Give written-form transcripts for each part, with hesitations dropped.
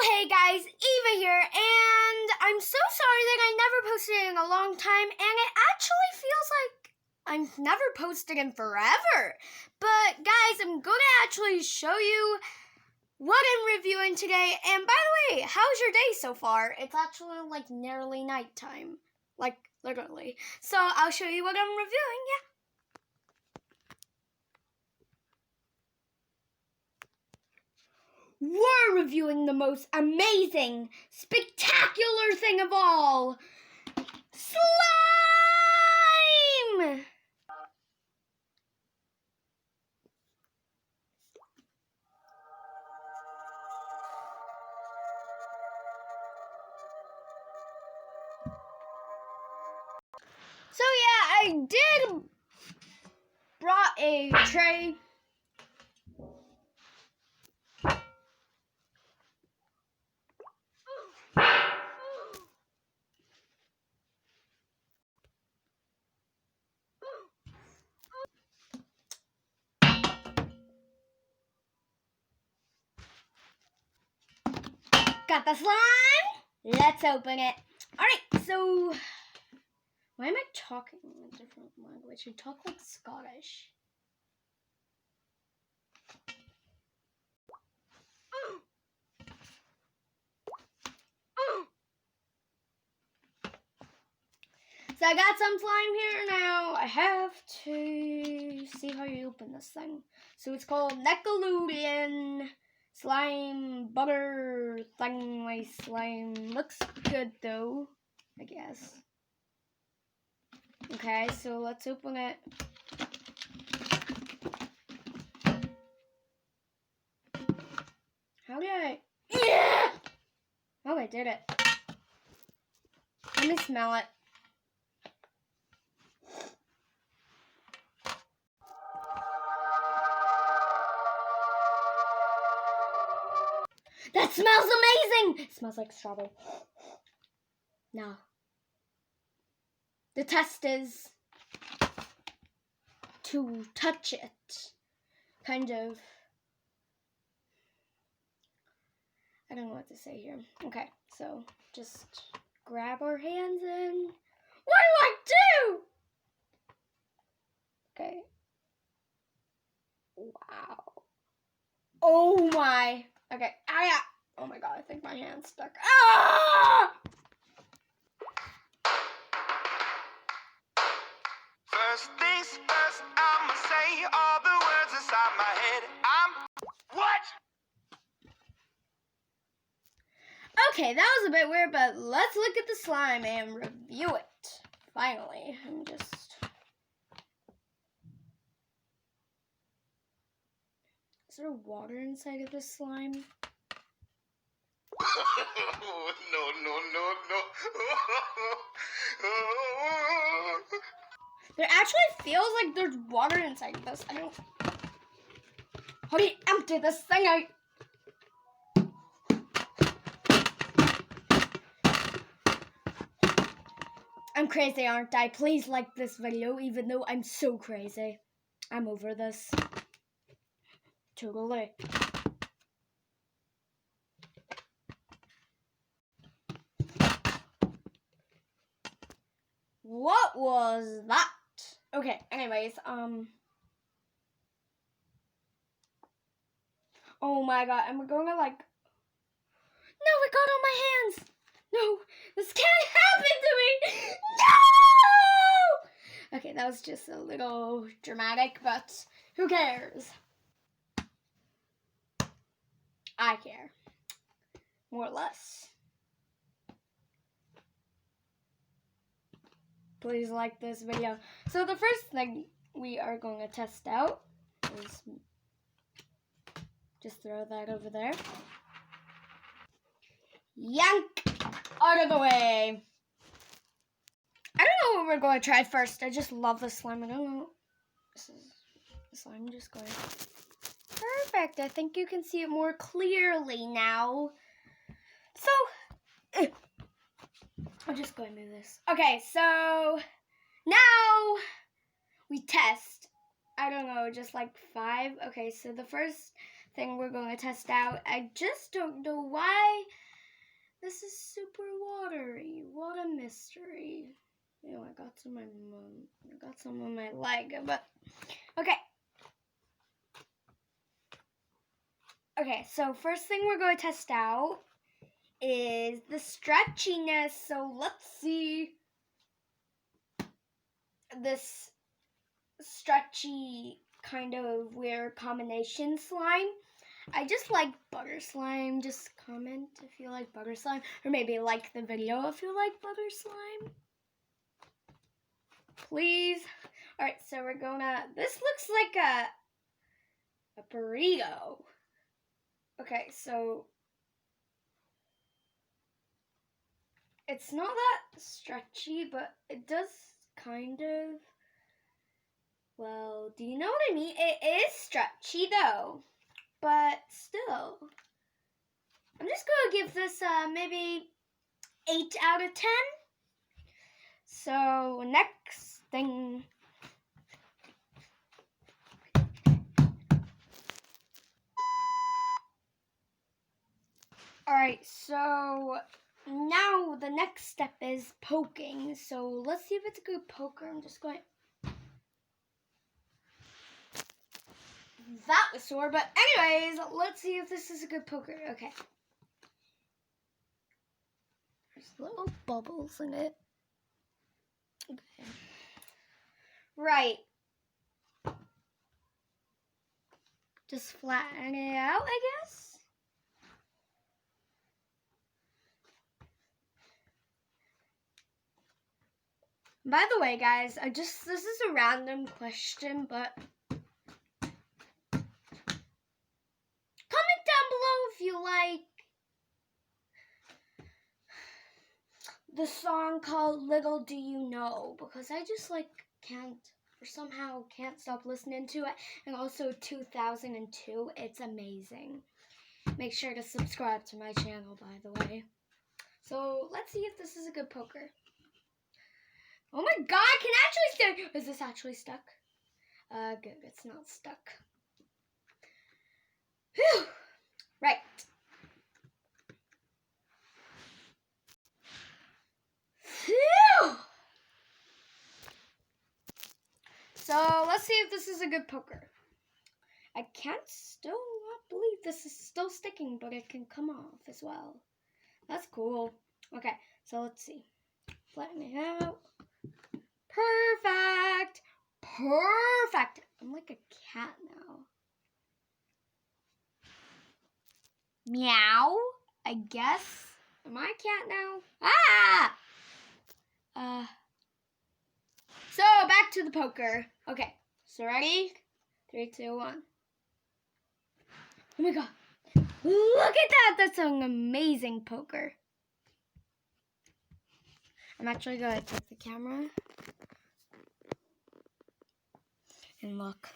Hey guys, Eva here, and I'm so sorry that I never posted in a long time, and it actually feels like I've never posted in forever. But guys, I'm going to actually show you what I'm reviewing today, and by the way, how's your day so far? It's actually like nearly nighttime, like literally. So I'll show you what I'm reviewing, yeah. We're reviewing the most amazing, spectacular thing of all, slime! So yeah, I did brought a tray. Got the slime. Let's open it. Alright, so why am I talking in a different language? I talk like Scottish. So I got some slime here now. I have to see how you open this thing. So it's called Nickelodeon Slime Butter Thingway Slime. Looks good though, I guess. Okay, so let's open it. How did I? Yeah! Oh, I did it. Let me smell it. That smells amazing! It smells like strawberry. Now, the test is to touch it. Kind of. I don't know what to say here. Okay, so just grab our hands in. What do I do? Okay. Wow. Oh my. Okay. Ah! Oh my god, I think my hand's stuck. Ah! First things first, I'ma say all the words inside my head. What? Okay, that was a bit weird, but let's look at the slime and review it. Finally, I'm just... Is there water inside of this slime? No. There actually feels like there's water inside of this. I don't... How do you empty this thing out? I'm crazy, aren't I? Please like this video, even though I'm so crazy. I'm over this. Totally. What was that? Okay, anyways, oh my god, I'm going to like... No, it got on my hands! No, this can't happen to me! No! Okay, that was just a little dramatic, but who cares? I care. More or less. Please like this video. So the first thing we are going to test out is... Just throw that over there. Yank! Out of the way. I don't know what we're going to try first. I just love this slime. I don't know. This is the slime just going. Perfect. I think you can see it more clearly now. So, I'm just going to move this. Okay, so now we test. I don't know, just like 5. Okay, so the first thing we're going to test out, I just don't know why this is super watery. What a mystery. Ew, I got some on my leg, but okay. Okay, so first thing we're going to test out is the stretchiness. So let's see this stretchy kind of weird combination slime. I just like butter slime. Just comment if you like butter slime, or maybe like the video if you like butter slime. Please. Alright, so we're gonna, this looks like a burrito. Okay, so it's not that stretchy, but it does kind of, well, do you know what I mean? It is stretchy though, but still. I'm just gonna give this maybe 8 out of 10. So next thing. Alright, so now the next step is poking. So let's see if it's a good poker. I'm just going. That was sore, but anyways, let's see if this is a good poker. Okay. There's little bubbles in it. Okay. Right. Just flatten it out, I guess. By the way, guys, this is a random question, but comment down below if you like the song called Little Do You Know, because I just can't stop listening to it. And also 2002, it's amazing. Make sure to subscribe to my channel, by the way. So let's see if this is a good poker. Oh my god, I can actually stick. Is this actually stuck? Good, it's not stuck. Whew. Right. Phew. So let's see if this is a good poker. I can't still not believe this is still sticking, but it can come off as well. That's cool. Okay, so let's see. Flatten it out. Perfect. Perfect. I'm like a cat now. Meow. I guess. Am I a cat now? Ah! So back to the poker. Okay. So ready? 3, 2, 1. Oh my god. Look at that. That's an amazing poker. I'm actually going to take the camera and look.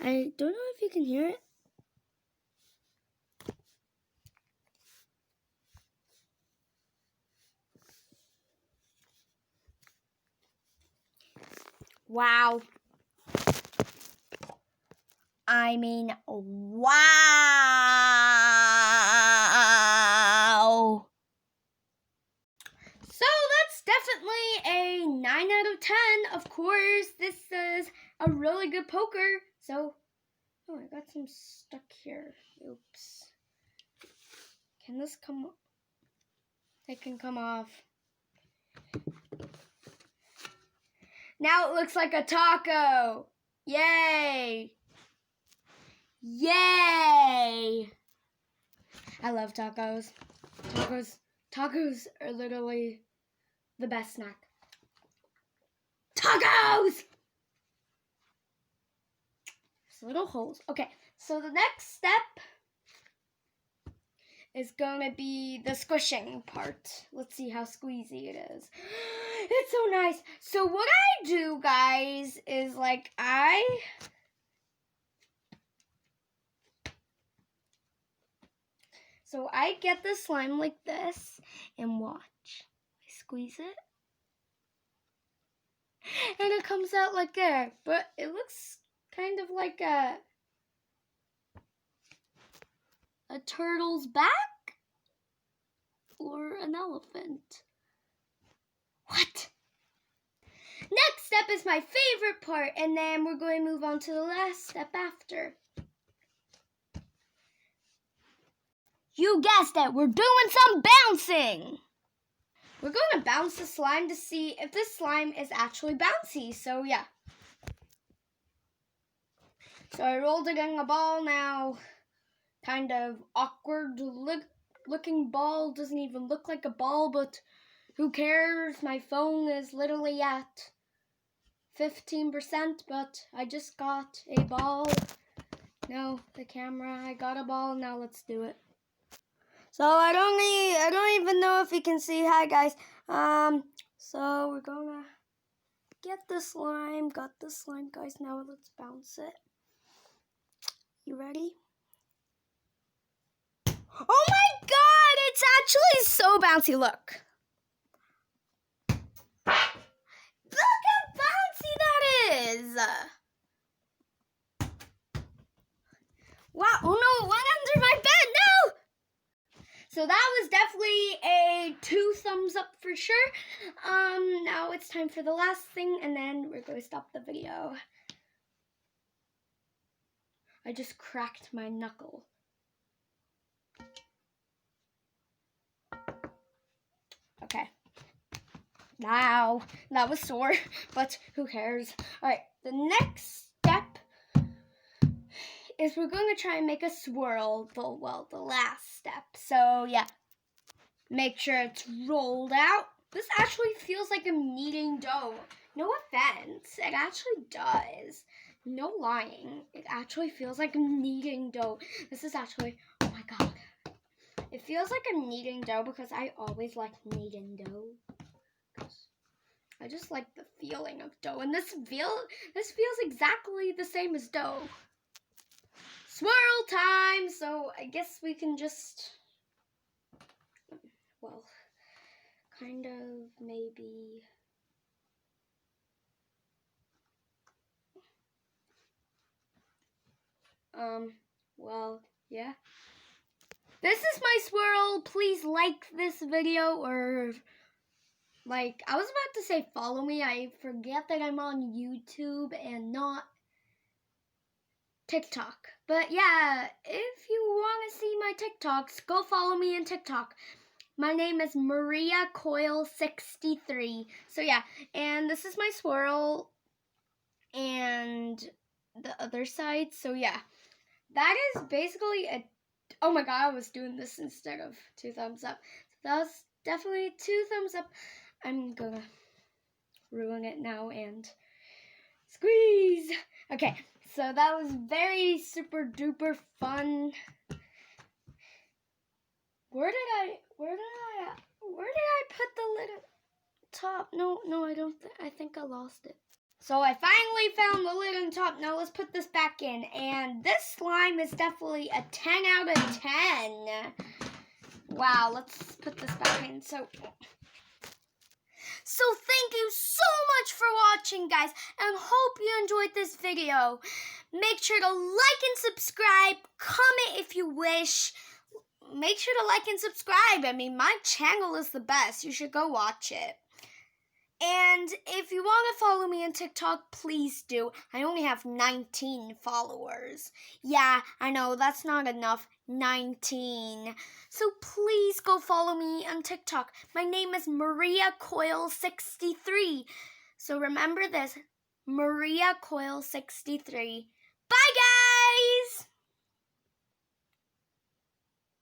I don't know if you can hear it. Wow. I mean, wow. So that's definitely a 9 out of 10. Of course, this is a really good poker. So, oh, I got some stuck here. Oops. Can this come off? It can come off. Now it looks like a taco. Yay. Yay. I love tacos. Tacos are literally the best snack. Tacos! There's little holes. Okay, so the next step is going to be the squishing part. Let's see how squeezy it is. It's so nice. So what I do, guys, is like So I get the slime like this and watch. I squeeze it. And it comes out like that. But it looks kind of like a a turtle's back? Or an elephant? What? Next step is my favorite part, and then we're going to move on to the last step after. You guessed it, we're doing some bouncing! We're going to bounce the slime to see if this slime is actually bouncy, so yeah. So I rolled it in a ball now. Kind of awkward looking ball, doesn't even look like a ball, but who cares? My phone is literally at 15%, but I just got a ball. No, the camera, I got a ball, now let's do it. So I don't even know if you can see. Hi guys. So we're gonna get the slime. Got the slime, guys. Now let's bounce it. You ready? Oh my god! It's actually so bouncy. Look. Look how bouncy that is. Wow. Oh no! It went under my bed. No. So that was definitely a 2 thumbs up for sure. Now it's time for the last thing, and then we're going to stop the video. I just cracked my knuckle. Okay. Now, that was sore, but who cares? Alright, the next step is we're going to try and make a swirl, the last step. So, yeah, make sure it's rolled out. This actually feels like I'm kneading dough. No offense, it actually does. No lying, it actually feels like I'm kneading dough. This is actually, oh my god. It feels like I'm kneading dough because I always like kneading dough. I just like the feeling of dough, and this feels exactly the same as dough. Swirl time! So I guess we can just, well, kind of maybe. Well, yeah. This is my swirl. Please like this video, or like, I was about to say follow me. I forget that I'm on YouTube and not TikTok. But yeah, if you want to see my TikToks, go follow me on TikTok. My name is Maria Coyle 63. So yeah, and this is my swirl and the other side. So yeah, that is basically a, oh my god, I was doing this instead of 2 thumbs up. So that was definitely 2 thumbs up. I'm gonna ruin it now and squeeze. Okay, so that was very super duper fun. Where did I put the lid top? No, I think I lost it. So I finally found the lid on top. Now let's put this back in. And this slime is definitely a 10 out of 10. Wow, let's put this back in. So thank you so much for watching, guys, and hope you enjoyed this video. Make sure to like and subscribe. Comment if you wish. Make sure to like and subscribe. I mean, my channel is the best. You should go watch it. And if you want to follow me on TikTok, please do. I only have 19 followers. Yeah, I know, that's not enough. 19. So please go follow me on TikTok. My name is Maria Coyle 63. So remember this, Maria Coyle 63.